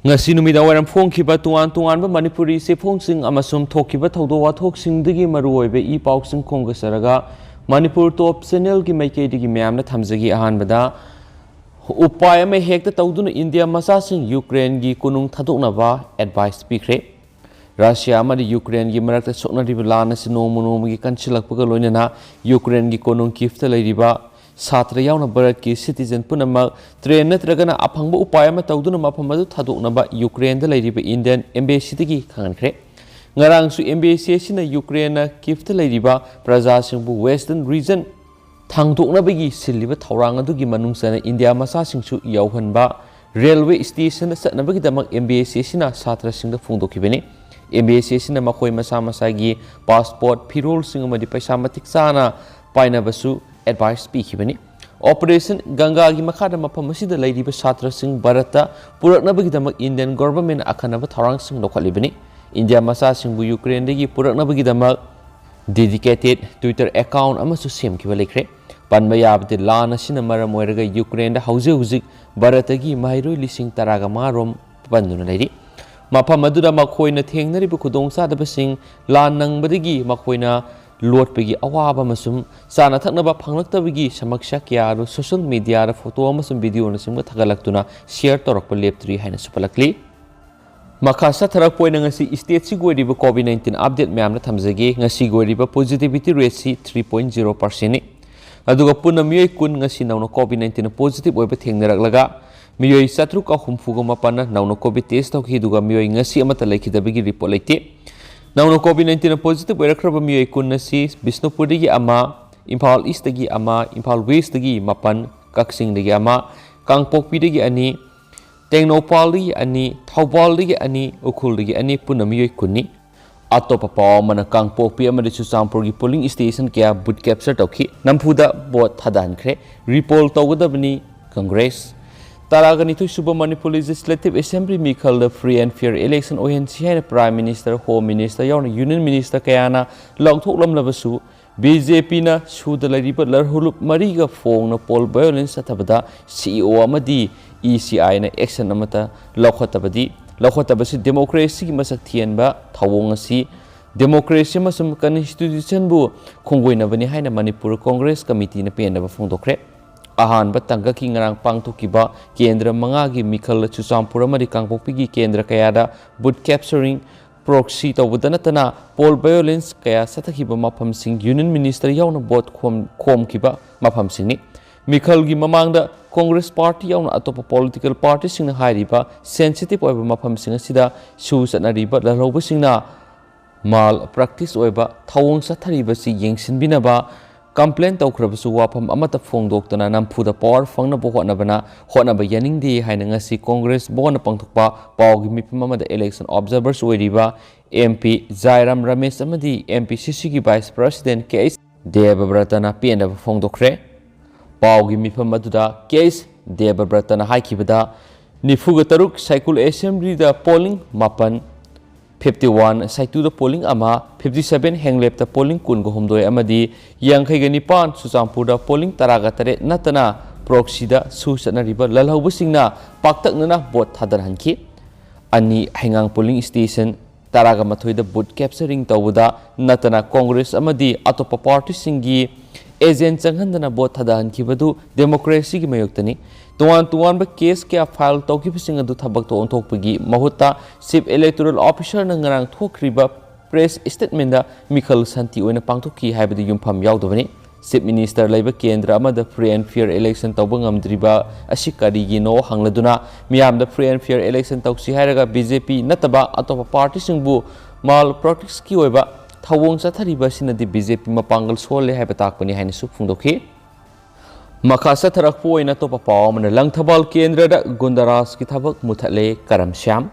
ngasi numida waram phongkhiba tuan ba manipuri se phongsing amasum thokhiba thodo wathoksingdagi maruoibe I pausing khongasaraga manipur top channel gi maikeidigi myamna thamjagi ahanbada upai me hekta Touduna India machasing Ukraine gi Kunung Thadoknaba advice pikre Russia amadi Ukraine gi marakta soknariba lana sinomono gi kanchilakpaga loinana Ukraine gi Kunung kifta leiriba Satra yauna Bharat ki citizen punamak train natragana aphangba upaya ma Touduna mafamadu Thadoknaba Ukraine da leiriba Indian embassy dagi khangankre ngarang su embassy sina Ukraine kifta leiriba praja singbu western region thangdoknabagi siliba thaurang adugi manungsana India masa singsu yauhanba railway station satnabagi damak embassy sina satra singda phungdokhibeni embassy sina makoi masa masagi passport pirol singamadi paisa matik sana painabasu advice pikibani operation ganga gi makhada mafam asida leiriba satra sing Bharata puraknabagi damak Indian government akhanaba tharang sing lokhalibani India masa singbu Ukraine dagi puraknabagi damak dedicated Twitter account amasu semkiba lekre panba yabde lana sina maram oiraga Ukraine da hauzik Bharata gi mairoi lising taraga marom panduna leiri mafam aduda makhoina thengnariba khudongsa dabasing lan nangbadagi makhoina Lord pegi awaba masum sana thaknaba phanglaktabagi samaksya kya social media ra photo amasum video na simga thagalaktuna share torakpa leptri haina supalakli makasa tharak poina ngasi state si goiriba COVID-19 update myam na thamjage ngasi goiriba positivity rate si 3.0% ni aduga punna miyoi kun ngasi nawna COVID-19 positive oiba thengnarak miyoi satruk ahumfuga mapana nawna COVID test tawki duga miyoi ngasi amata laikhidabagi report laite Nauna COVID-19 positive oirakraba miyoi kunnasi Bisnupurdagi ama Imphal East dagi ama Imphal West dagi mapan Kaksing dagi ama Kangpokpidagi ani Tengnopal dagi ani Thaubal dagi ani Ukhul dagi ani punna miyoi kunni atopa paw mana Kangpokpi amadi Chuchampurgi polling station kya boot capture tawki nampuda bot thadankre repol tawgadabani Congress Taragani to Suba Manipur Legislative Assembly Mikal the free and fair election ONC Prime Minister, Home Minister, Union Minister Kayana, Long Toklam Lavasu, BJP na Suda Lariba Larhulup Mariga Fong na Paul Violence Satabada, CEO Amadi, ECI na Action Amata, Lokhotabasi Democracy Masaktianba, Tawongasi, Democracy Masum Constitution Bu, Kongwina Bani Haina Manipur Congress Committee na Penda Fondokre. Ahan batangga ki ngarang pangthokiba kendra mangagi mikhal Chuchampur amadi Kangpokpigi kendra kayada boot capturing proxy tawudanatana poll violence kaya satakhiba mafam sing union minister yauna bot khom kiba mafam singni mikhal gi mamangda Congress party yauna atopa political party singna hairiba sensitive oiba mafam singa sida su sanariba laroba singna mal practice oiba thawong sathariba si yengsinbinaba complain tawkhrabasu wafam amata phongdoktana nampuda power fangna bo hotnaba yaningdi haina ngasi Congress bona pangthokpa pawgi mipam amada election observers oiriba MP Jairam Ramesh amadi MPCC gi Vice President Case Devabratana penda phongdokre pawgi mipam aduda Case Devabratana haikibada nifuga taruk cycle assembly da polling mapan 51 saitu da polling ama 57 henglep da polling kun go homdoi amadi yangkhai gani pan Chuchampur da polling taraga tare natana proxy da su sana riba lalhaubu singna paktakna bot thadar hanki ani hengang polling station taraga mathoi da boot capturing tawuda natana Congress amadi atopa party singi agent changhandana bot thada hanki badu democracy gi mayoktani tuan ba case kya file tawkibsing adu thabak to onthokpagi mahutta chief electoral officer na ngarang thokriba press statement da mikhal santi oina pangthokki haibadi yumpham yaudabani chief minister laiba kendra amada free and fair election tawbangam driba asikari gi no hangladuna miyam da free and fair election tawsi hairaga BJP nataba atopa party singbu mal practice ki oiba thawong sathariba sinadi BJP mapangal sole haiba takpani haina su phungdokhi Makasa tarakpo ina to papaw mana Langthabal Kendra da Gundaras ki thabak muthale Karamsyam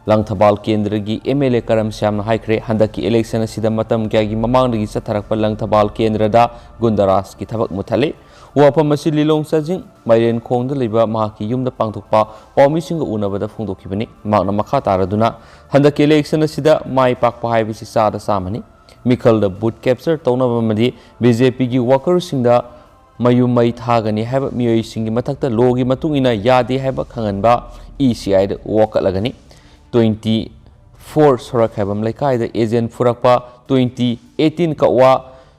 Langthabal Kendra gi MLA Karamsyam na haikre handaki election asida matam kya gi mamang gi sa tharakpa Langthabal Kendra da Gundaras ki thabak muthale wapam masi lilong sajing mairen khong da leiba mahaki yumda pangthokpa pawmi singa unabada phungdokhibani makna makha taraduna handaki election asida mai pakpa haibisi sa da samani mikhal da boot capture tawnaba madi BJP gi worker singda mayum mai thagani haiba miyoi singi mathakta logi matungina yade haiba khanganba ECI da wakalagani 24 sorak haibam laikai da agent furakpa 2018 ka wa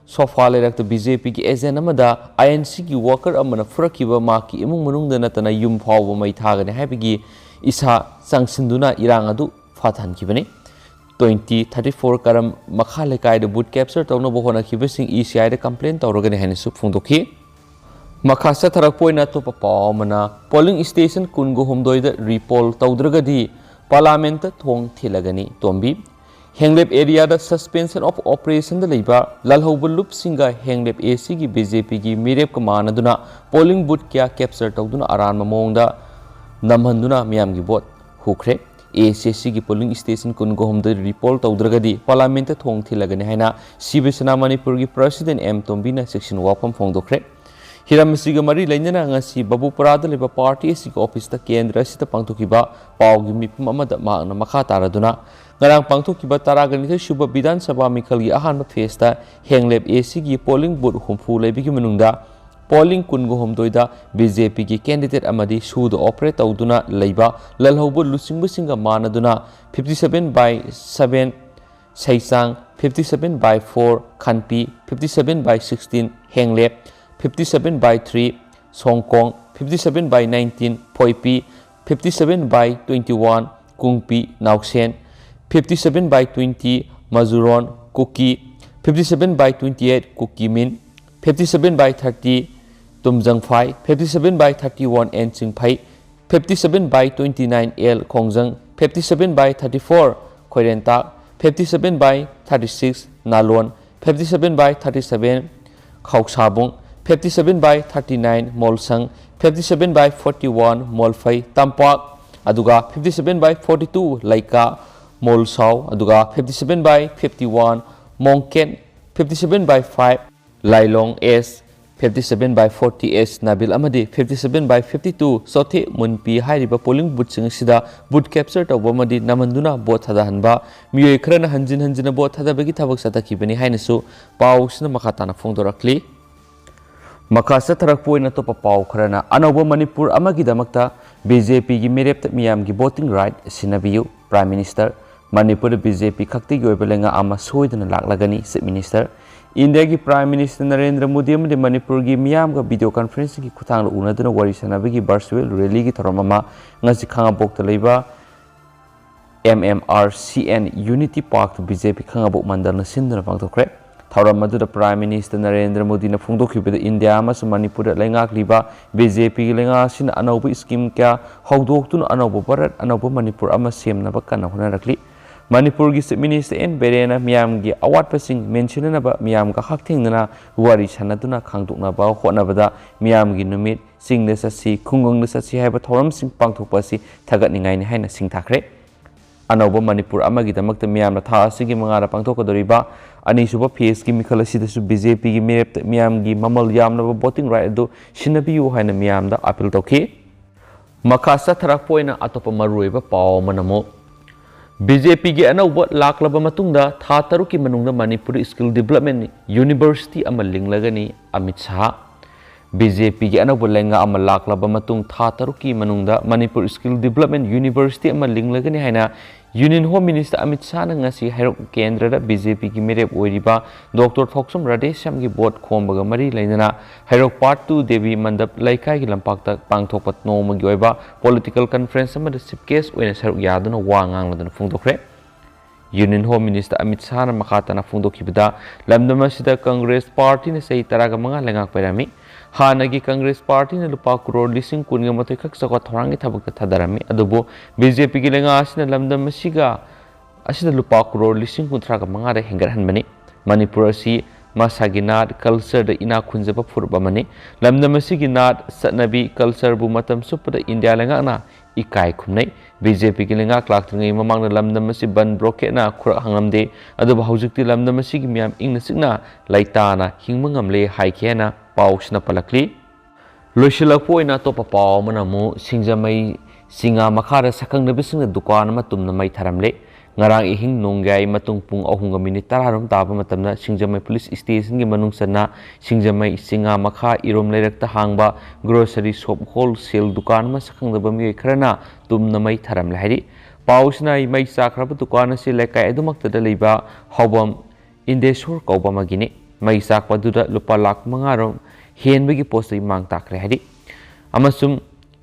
sofa lerakta BJP ki agent amada INC ki worker amana furakiba maki imung manung da natana yum phawba mai thagani haibigi isa sangsinduna irang adu fathan kibani 2034 karam makha laikai da boot capture tawna bo hona kibasing ECI da complaint tawragani haini su phungdokhi makha sa tharak poina to pa mana polling station kungo homdoi da repoll tawdragadi parliament thong thilagani tombi henglep area da suspension of operation da leiba lalhobul loop singa henglep AC gi BJP gi mirep ka manaduna polling booth kya capture tawduna aran mamong da namhanduna miyam gi bot hukre ACC gi polling station kungo homdoi repoll tawdragadi parliament thong thilagani haina Sibisana Manipur gi president M Tombina section wapam phongdokre Hiram siga mari lainana ngasi babu parada leba party si office ta kendra sita pangthokiba pawgi mipum amada maangna makha taraduna ngarang pangthokiba taragani shuba bidan sabha mikhal gi ahan festa henglep AC gi polling booth humfu lebi gi manungda polling kungo homdoida BJP gi candidate amadi sudo operate tawduna leiba lalhobu lusingbu singa manaduna 57/7 saisang 57/4 khanpi 57/16 henglep 57/3 Songkong 57/19 Poipi 57/21 Kungpi Nauksen 57/20 Mazuron Kuki 57/28 Kukimin 57/30 Tumjangphai 57/31 Enchingphai 57/29 El Khongjang 57/34 Khoirentak 57/36 Nalon 57/37 Khauksabung 57/39 Molsang 57/41 Molfai Tampak aduga 57/42 Laika Molsau aduga 57/51 Mongken 57/5 Lailong S 57/40 S Nabil amadi 57/52 Sothe Munpi hairiba polling booth sing sida booth capture tawba madi namanduna bot thadahanba miyoi khrana hanjin bot thadabagi thabak satakibani hainasu pawsna makhatana phongdorakli Makasa tarak poina to papaw kharana anoba Manipur amagi damakta BJP gi merep miyam gi voting right sinabiyu Prime Minister Manipur BJP khakti gi oibelenga ama soidana laklagani Chief Minister India gi Prime Minister Narendra Modi amade Manipur gi miyam ga video conference gi khutang lo unadana wari sanabagi virtual rally gi tharamama ngasi khanga bokta leiba MMRCN Unity Park BJP khanga bok mandal na sindana pangtokre Thauram the Prime Minister Narendra Modi na phongdokhiba India amasu Manipur lengak liba BJP gi lenga sin anobu scheme kya hawdoktun anobu barat anobu Manipur ama semnaba kana honarakli Manipur gi Chief Minister N Berena miyam gi awat pasing mention na ba miyam ga hakthingna wari sanaduna khangdoknaba honabada miyam gi numit singna sasi khungong na sasi haiba thoram sing pangthokpa si thagatningai ni haina singthakre Anoba Manipur amagi damakta miyam na tha asigi mangara pangthokadoriba ani suba phase gi mikhal asidasu BJP gi merep miyam gi mamal yamnaba voting right adu sinabiyu haina miyam da appeal tokhi makasa tharak poina atopa maruiba paw manamo BJP gi anauba laklaba matungda tha taruki manungda Manipur Skill Development University ama linglagani Amit Shah BJP gi anauba lenga ama laklaba matung tha taruki manungda Manipur Skill Development University ama linglagani haina Union Home Minister Amit Shah na ngasi hairok kendra da BJP gi merep oiriba Dr. Thoksam Radesham gi bot khombaga mari lainana hairok part 2 Devi Mandap laikai gi lampakta pangthokpat noma gi oiba political conference ama da chief guest oina saruk yaduna wa ngangladana phungdokre Union Home Minister Amit Shah na makhatana phungdokhibada lamdama sida Congress Party na sei taraga manga lengak pairami Hanagi Congress Party na lupa crore lising kuninga matay kak sa kathorangi tabagta thadarami adubo BJP gi lenga asina lamdam masiga asina lupa crore lising kuntraga mangare hengarhan bani Manipur asi masagi naad culture da ina khunjaba furba mani lamdam masigi naad satnabi culture bu matam supada India lenga na ikai khumnai BJP gi lenga klaktringai mamang na lamdam masi ban blockade na khura hangamde adubo haujikti lamdam masigi miyam ingna signa laitana hingmangamle haikena Pausna palakli Loishilakpo ina topa paw manamu singjamai singa makhara sakang nabising na dukan matum na may tharamle ngarang ihing nonggay matung pung ahung minit 10 taba matamna Singjamai police station gi manung sana Singjamai singa makha irom leirakta hangba grocery shop wholesale dukan ma sakhangdaba mi kharana tumna mai tharam lahiri pausna mai sakraba dukan asi lekai adumakta da leiba hobam indesur kauba magini mai sakpa duda lupa lakh mangarom henbagi posti mang takre hari amasum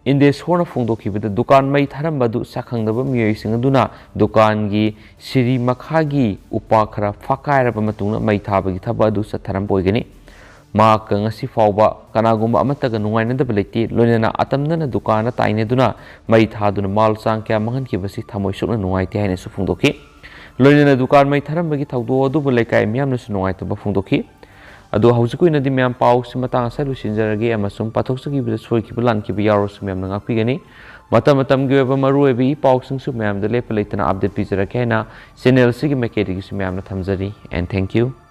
indesur na phongdokibada dukan mai tharambadu sakhangdaba miyoi singaduna dukan gi siri makhagi upa khara phakairaba matungna mai thabagi thabadu satharam poigani ma kangasi fawba kanagumba amataga nungainadaba leiti loinana atamnana dukana taineduna mai thaduna mal sang kya mangan kibasi thamoi sukna nungaiti haina su phongdoki loinana dukan mai tharambagi thawdo adubu lekai miyamna su nungaitaba phongdoki adu hausukuinadi miyam pau simatang sa lusinjarage amasum pathoksugi bida soikiba lankiba yarosu miyamna ngakpigani matam gi oiba maru oiba pau singsu miyamda lepa leitana update pijara kaina channel sigi maikedi gi su miyamna thamjari and thank you.